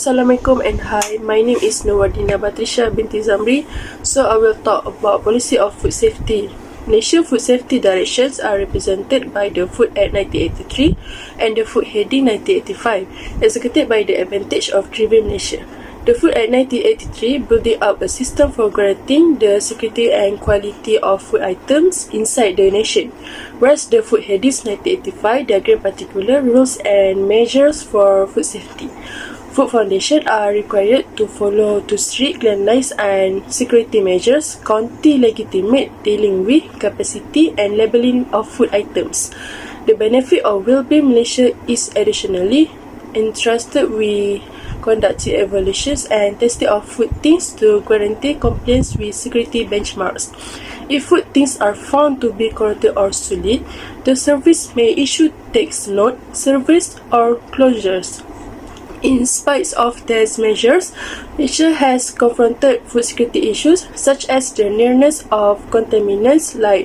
Assalamualaikum and hi, my name is Nurwadina Batrisha binti Zamri. So I will talk about policy of food safety. Malaysia food safety directions are represented by the Food Act 1983 and the Food Heading 1985, executed by the Advantage of Driving Malaysia. The Food Act 1983 building up a system for guaranteeing the security and quality of food items inside the nation, whereas the Food Headings 1985 diagram particular rules and measures for food safety. Food foundations are required to follow to strict cleanliness and security measures, county legitimate dealing with capacity and labelling of food items. The benefit of Wellbeing Malaysia is additionally entrusted with conducting evaluations and testing of food things to guarantee compliance with security benchmarks. If food things are found to be corrupted or solid, the service may issue tax note, service or closures. In spite of these measures, Malaysia has confronted food security issues such as the nearness of contaminants like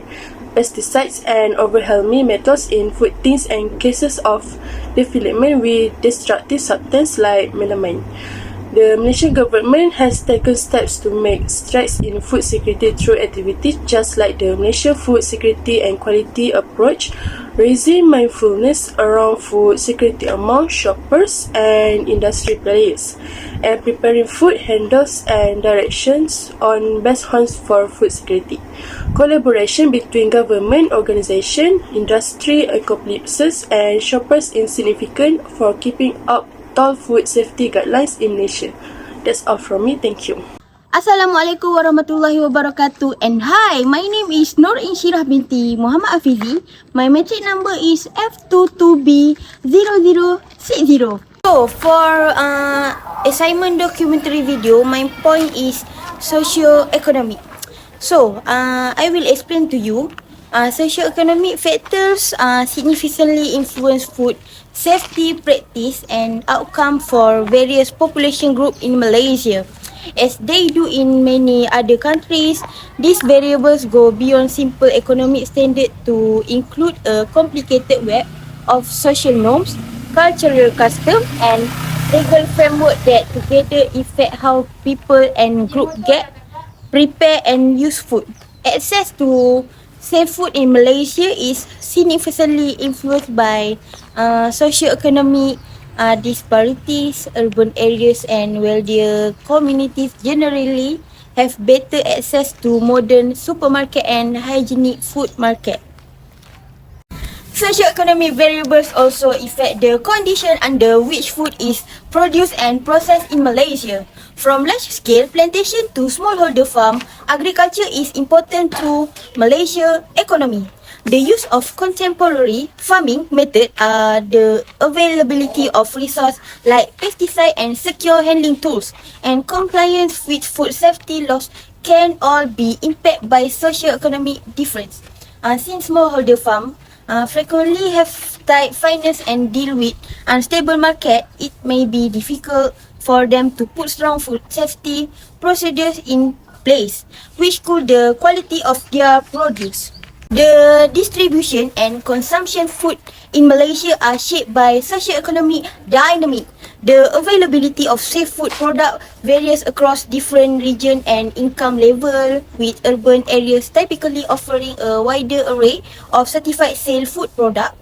pesticides and overwhelming metals in food things and cases of development with destructive substances like melamine. The Malaysian government has taken steps to make strides in food security through activities just like the Malaysia Food Security and Quality Approach, raising mindfulness around food security among shoppers and industry players, and preparing food handles and directions on best hunts for food security. Collaboration between government organisations, industry accomplices and shoppers is significant for keeping up all food safety guidelines in Malaysia. That's all from me. Thank you. Assalamualaikum warahmatullahi wabarakatuh and hi, my name is Nur Insyirah binti Muhammad Afizi. My metric number is FST20503. So for assignment documentary video, my point is socio-economic. So I will explain to you socio-economic factors significantly influence food safety practice and outcome for various population group in Malaysia. As they do in many other countries, these variables go beyond simple economic standard to include a complicated web of social norms, cultural custom and legal framework that together affect how people and group get, prepare and use food. Access to safe food in Malaysia is significantly influenced by socio-economic disparities. Urban areas and wealthier communities generally have better access to modern supermarket and hygienic food market. Socio-economic variables also affect the condition under which food is produced and processed in Malaysia. From large-scale plantation to smallholder farm, agriculture is important to Malaysia economy. The use of contemporary farming method, the availability of resources like pesticide and secure handling tools, and compliance with food safety laws can all be impacted by socio-economic difference. Since smallholder farm frequently have tight finance and deal with unstable market, it may be difficult for them to put strong food safety procedures in place, which could the quality of their produce. The distribution and consumption food in Malaysia are shaped by socio-economic dynamic. The availability of safe food product varies across different region and income level, with urban areas typically offering a wider array of certified safe food product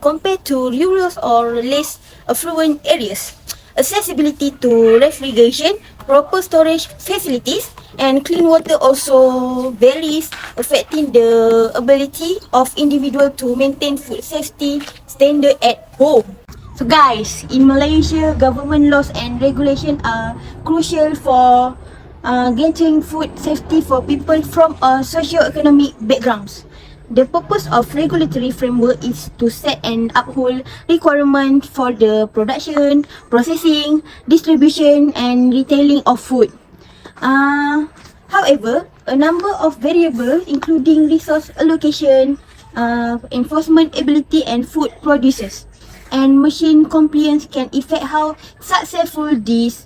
compared to rural or less affluent areas. Accessibility to refrigeration, proper storage facilities and clean water also varies, affecting the ability of individual to maintain food safety standard at home. So guys, in Malaysia, government laws and regulation are crucial for guaranteeing food safety for people from socio-economic backgrounds. The purpose of regulatory framework is to set and uphold requirements for the production, processing, distribution and retailing of food. However, a number of variables including resource allocation, enforcement ability and food producers and machine compliance can affect how successful these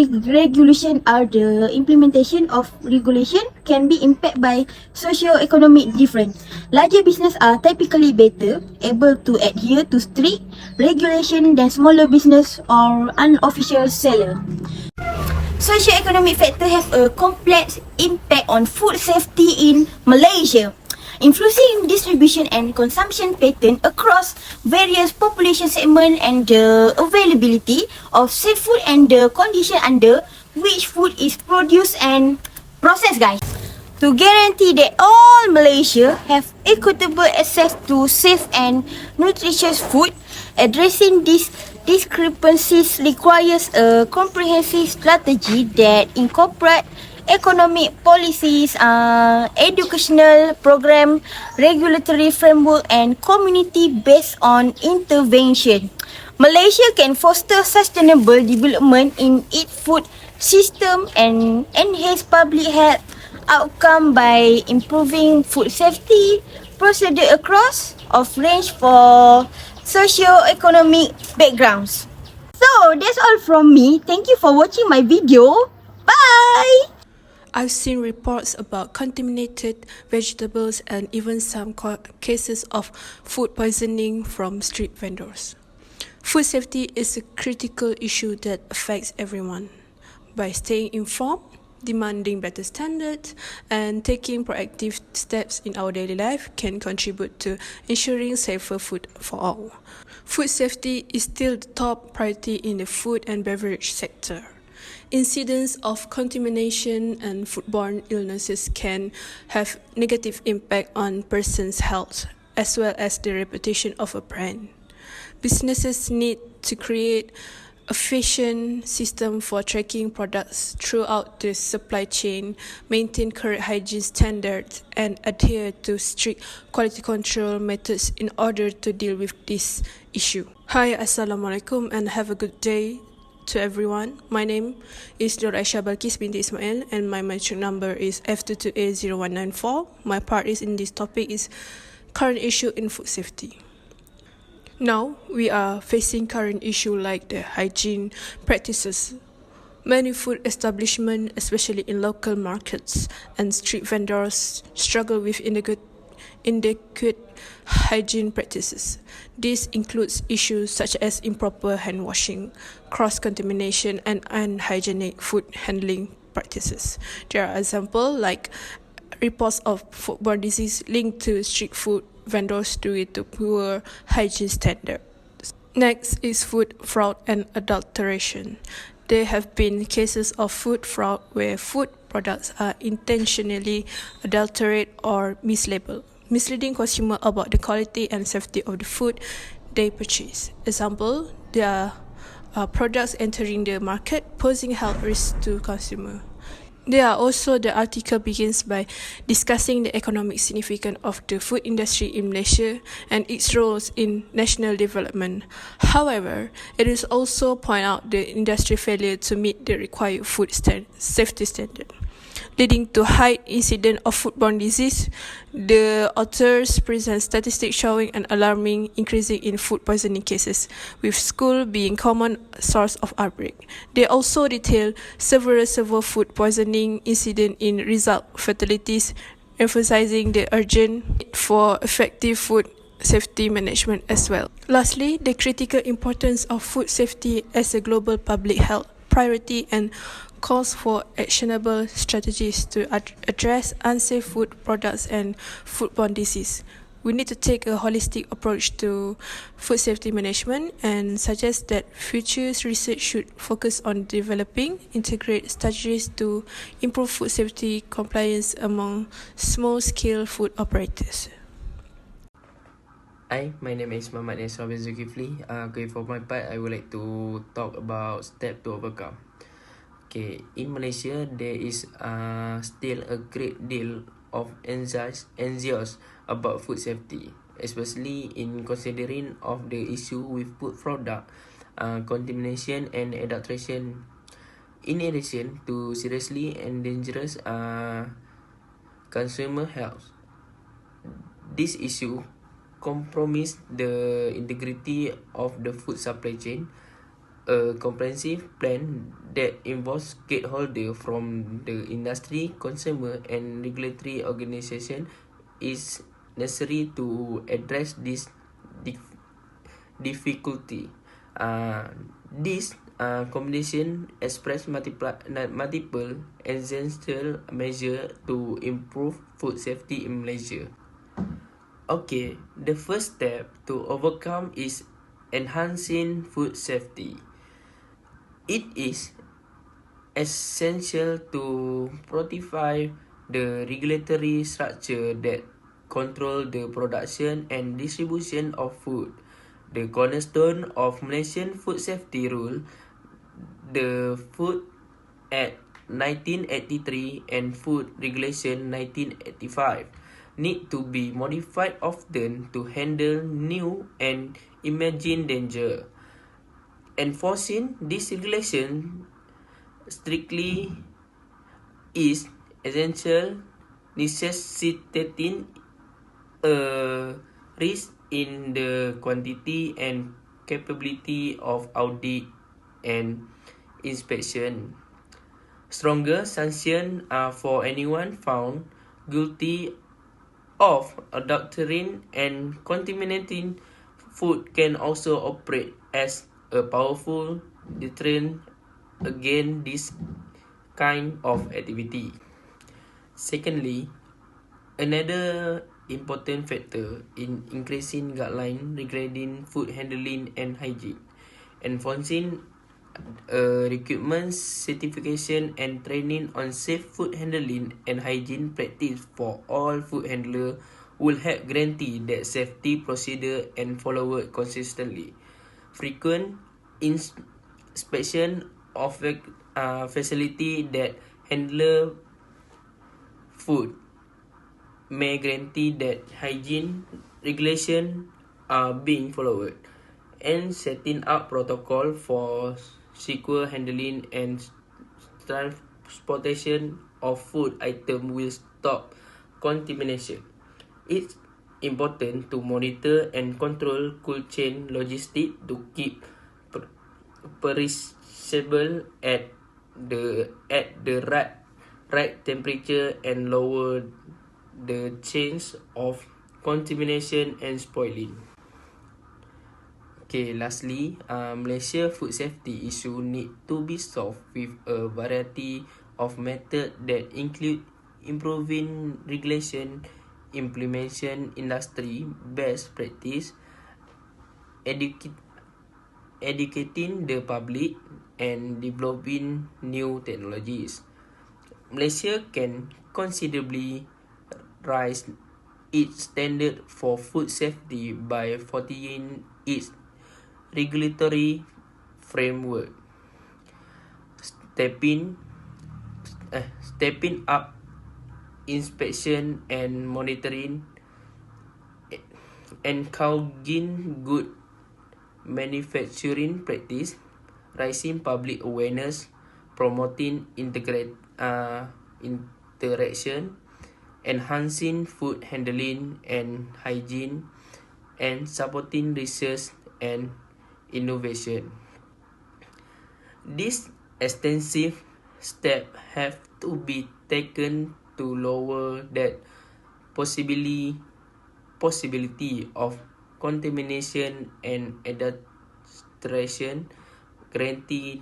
regulation or the implementation of regulation can be impacted by socio-economic difference. Larger business are typically better able to adhere to strict regulation than smaller business or unofficial seller. Socio-economic factors have a complex impact on food safety in Malaysia, influencing distribution and consumption pattern across various population segments and the availability of safe food and the condition under which food is produced and processed, guys. To guarantee that all Malaysia have equitable access to safe and nutritious food, addressing these discrepancies requires a comprehensive strategy that incorporates economic policies, educational program, regulatory framework and community based on intervention. Malaysia can foster sustainable development in its food system and enhance public health outcome by improving food safety procedure across of range for socio-economic backgrounds. So that's all from me. Thank you for watching my video. Bye! I've seen reports about contaminated vegetables and even some cases of food poisoning from street vendors. Food safety is a critical issue that affects everyone. By staying informed, demanding better standards, and taking proactive steps in our daily life can contribute to ensuring safer food for all. Food safety is still the top priority in the food and beverage sector. Incidents of contamination and foodborne illnesses can have negative impact on person's health as well as the reputation of a brand. Businesses need to create efficient system for tracking products throughout the supply chain, maintain correct hygiene standards, and adhere to strict quality control methods in order to deal with this issue. Hi, Assalamualaikum, and have a good day to everyone. My name is Nur Aisyah Balkis binti Ismail, and my matric number is F2280194. My part is in this topic is current issue in food safety. Now, we are facing current issue like the hygiene practices. Many food establishments, especially in local markets and street vendors, struggle with inadequate hygiene practices. This includes issues such as improper hand washing, cross-contamination, and unhygienic food handling practices. There are examples like reports of foodborne disease linked to street food vendors due to poor hygiene standards. Next is food fraud and adulteration. There have been cases of food fraud where food products are intentionally adulterated or mislabeled, misleading consumers about the quality and safety of the food they purchase. Example, there are products entering the market posing health risks to consumers. The article begins by discussing the economic significance of the food industry in Malaysia and its roles in national development. However, it is also point out the industry failure to meet the required food safety standard, leading to high incidence of foodborne disease. The authors present statistics showing an alarming increasing in food poisoning cases, with school being common source of outbreak. They also detail several severe food poisoning incidents in result fatalities, emphasizing the urgent need for effective food safety management as well. Lastly, the critical importance of food safety as a global public health priority and calls for actionable strategies to address unsafe food products and foodborne disease. We need to take a holistic approach to food safety management and suggest that future research should focus on developing integrated strategies to improve food safety compliance among small-scale food operators. Hi, my name is Muhammad Nisra bin Zulkifli. For my part, I would like to talk about step to overcome. In Malaysia, there is still a great deal of anxiety about food safety, especially in considering of the issue with food product contamination and adulteration. In addition to seriously and dangerous consumer health, this issue compromise the integrity of the food supply chain, a comprehensive plan that involves stakeholders from the industry, consumer, and regulatory organization is necessary to address this difficulty. This combination express multiple essential measures to improve food safety in Malaysia. Okay, the first step to overcome is enhancing food safety. It is essential to fortify the regulatory structure that control the production and distribution of food. The cornerstone of Malaysian food safety rule, the Food Act 1983 and Food Regulation 1985, need to be modified often to handle new and emerging danger. Enforcing this regulation strictly is essential, necessitating a risk in the quantity and capability of audit and inspection. Stronger sanctions are for anyone found guilty of adulterating and contaminating food can also operate as a powerful deterrent against this kind of activity. Secondly, another important factor in increasing guidelines regarding food handling and hygiene, enforcing recruitment, certification, and training on safe food handling and hygiene practice for all food handlers will help guarantee that safety procedures and followed consistently. Frequent inspection of facility that handle food may guarantee that hygiene regulations are being followed, and setting up protocol for secure handling and transportation of food items will stop contamination. It's important to monitor and control cold chain logistics to keep perishable at the right temperature and lower the chance of contamination and spoiling. Okay, lastly, Malaysia food safety issue need to be solved with a variety of methods that include improving regulation, implementation industry best practice, educating the public, and developing new technologies. Malaysia can considerably raise its standard for food safety by fortifying its regulatory framework, stepping up inspection and monitoring, encouraging good manufacturing practice, raising public awareness, promoting interaction, enhancing food handling and hygiene, and supporting research and innovation. These extensive steps have to be taken to lower that possibility of contamination and adulteration, guarantee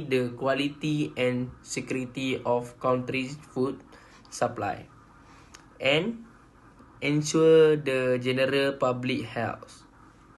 the quality and security of country's food supply, and ensure the general public health.